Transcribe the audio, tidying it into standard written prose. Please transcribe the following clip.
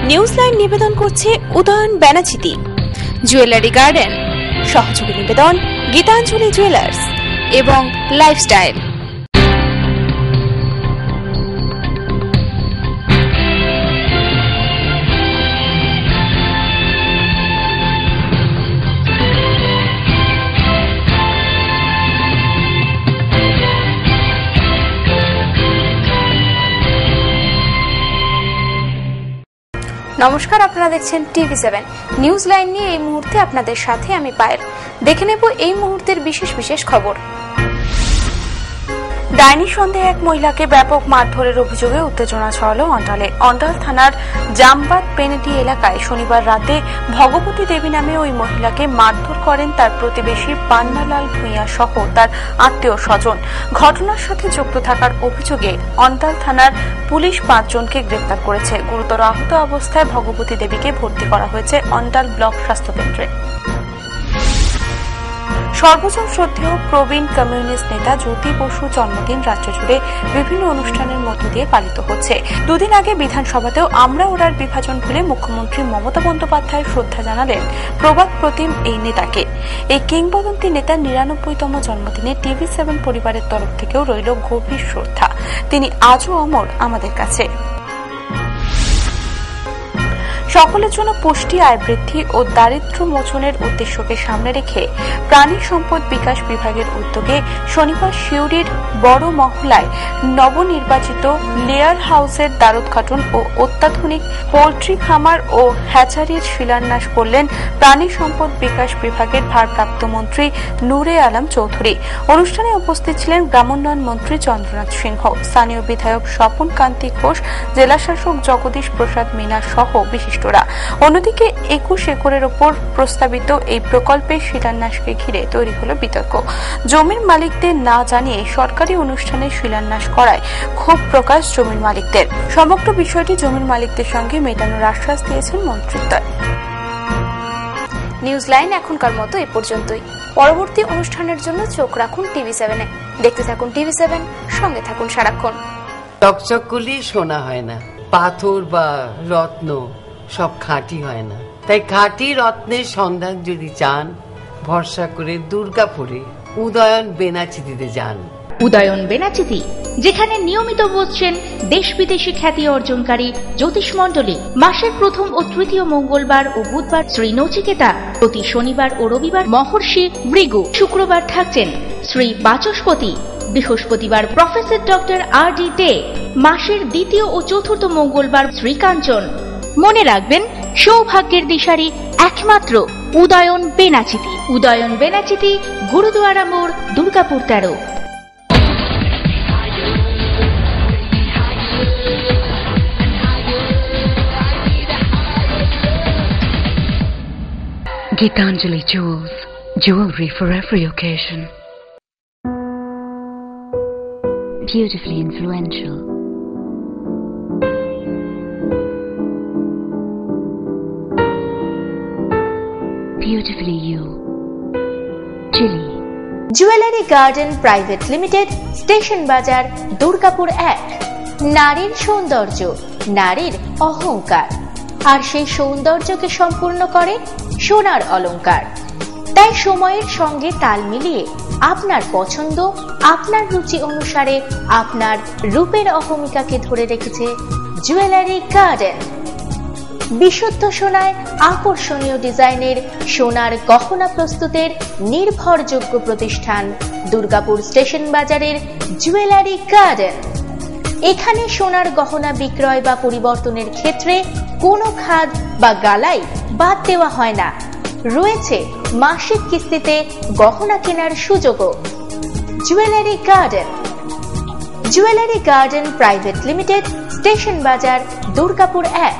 News line নিবেদন করছে Udayan Benachiti jewellery garden, সহযোগী নিবেদন গীতাঞ্জলি জুয়েলার্স এবং লাইফস্টাইল। নমস্কার, আপনারা দেখছেন TV7 নিউজ লাইন নিয়ে এই মুহূর্তে আপনাদের সাথে আমি পায়েল। দেখে নেব এই মুহূর্তের বিশেষ খবর। ডাইনি সন্দেহে এক মহিলাকে ব্যাপক মারধরের অভিযোগে উত্তেজনা ছড়ালো অন্ডালে। অন্ডাল থানার জামবাদ পেনেটি এলাকায় শনিবার রাতে ভগবতী দেবী নামে ওই মহিলাকে মারধর করেন তার প্রতিবেশী পান্নালাল ভূঁইয়া সহ তার আত্মীয় স্বজন। ঘটনার সাথে যুক্ত থাকার অভিযোগে অন্ডাল থানার পুলিশ 5 জনকে গ্রেপ্তার করেছে। গুরুতর আহত অবস্থায় ভগবতী দেবীকে ভর্তি করা হয়েছে অন্ডাল ব্লক স্বাস্থ্য কেন্দ্রে। সর্বজন শ্রদ্ধেয় প্রবীণ কমিউনিস্ট নেতা জ্যোতি বসুর জন্মদিন রাজ্য জুড়ে বিভিন্ন অনুষ্ঠানের মধ্য দিয়ে পালিত হচ্ছে। দুদিন আগে বিধানসভাতেও আমরা ওরার বিভাজন ভুলে মুখ্যমন্ত্রী মমতা বন্দ্যোপাধ্যায় শ্রদ্ধা জানালেন প্রবাদ প্রতিম এই নেতাকে। এই কিংবদন্তি নেতার 99তম জন্মদিনে TV7 পরিবারের তরফ থেকেও রইল গভীর শ্রদ্ধা। তিনি আজও অমর আমাদের কাছে। সকলের জন্য পুষ্টি, আয় বৃদ্ধি ও দারিদ্র্য মোচনের উদ্দেশ্যকে সামনে রেখে প্রাণী সম্পদ বিকাশ বিভাগের উদ্যোগে শনিবার সিউড়ির বড় মহলায় নবনির্বাচিত লেয়ার হাউসের দ্বারোদ্ঘাটন ও অত্যাধুনিক পোল্ট্রি খামার ও হ্যাচারির শিলান্যাস করলেন প্রাণী সম্পদ বিকাশ বিভাগের ভারপ্রাপ্ত মন্ত্রী নূরে আলম চৌধুরী। অনুষ্ঠানে উপস্থিত ছিলেন গ্রামোন্নয়ন মন্ত্রী চন্দ্রনাথ সিংহ, স্থানীয় বিধায়ক স্বপন কান্তি ঘোষ, জেলাশাসক জগদীশ প্রসাদ মিনা সহ বিশিষ্ট। অন্যদিকে 21 একরের ওপর প্রস্তাবিত এই প্রকল্পের শিলান্যাসকে ঘিরে তৈরি হল বিতর্ক। জমির মালিকদের না জানিয়ে সরকারি অনুষ্ঠানে শিলান্যাস করায় ক্ষোভ প্রকাশ জমির মালিকদের। সমগ্র বিষয়টি জমির মালিকদের সঙ্গে মেটানোর আশ্বাস দিয়েছেন মন্ত্রিদ্বয়। নিউজ লাইন এখনকার মতো এ পর্যন্তই। পরবর্তী অনুষ্ঠানের জন্য চোখ রাখুন TV7-এ। দেখতে থাকুন TV7, সঙ্গে থাকুন সারাক্ষণ। চকচকগুলি সোনা হয় না, পাথর বা রত্ন সব খাঁটি হয় না। তাই খাঁটি রত্নের সন্ধান যদি চান, ভরসা করে দুর্গাপুরে উদয়ন বেনাচিতিতে যান। উদয়ন বেনাচিতি, যেখানে নিয়মিত বসছেন দেশ বিদেশি খ্যাতি অর্জনকারী জ্যোতিষ মণ্ডলী। মাসের প্রথম ও তৃতীয় মঙ্গলবার ও বুধবার শ্রী নচিকেতা, প্রতি শনিবার ও রবিবার মহর্ষি ভৃগু, শুক্রবার থাকছেন শ্রী বাচস্পতি, বৃহস্পতিবার প্রফেসর ডক্টর RD ডে, মাসের দ্বিতীয় ও চতুর্থ মঙ্গলবার শ্রীকাঞ্চন। মনে রাখবেন, সৌভাগ্যের দিশারি একমাত্র উদয়ন বেনাচিতি। উদয়ন বেনাচিতি, গুরুদুয়ারা মোড়, Durgapur 13। Gitanjali Jewels, jewelry for every occasion. Beautifully influential. Beautifully you. Chili. Jewellery garden private limited, station বাজার, দুর্গাপুর 1। নারীর সৌন্দর্য, নারীর অহংকার, আর সেই সৌন্দর্যকে সম্পূর্ণ করে সোনার অলংকার। তাই সময়ের সঙ্গে তাল মিলিয়ে আপনার পছন্দ, আপনার রুচি অনুসারে আপনার রূপের অহমিকাকে ধরে রেখেছে জুয়েলারি গার্ডেন। বিশুদ্ধ সোনায় আকর্ষণীয় ডিজাইনের সোনার গহনা প্রস্তুতের নির্ভরযোগ্য প্রতিষ্ঠান দুর্গাপুর স্টেশন বাজারের জুয়েলারি গার্ডেন। এখানে সোনার গহনা বিক্রয় বা পরিবর্তনের ক্ষেত্রে কোনো খাদ বা গালাই বাদ দেওয়া হয় না। রয়েছে মাসিক কিস্তিতে গহনা কেনার সুযোগও। Jewellery garden. Jewellery garden private limited, station বাজার, দুর্গাপুর 1।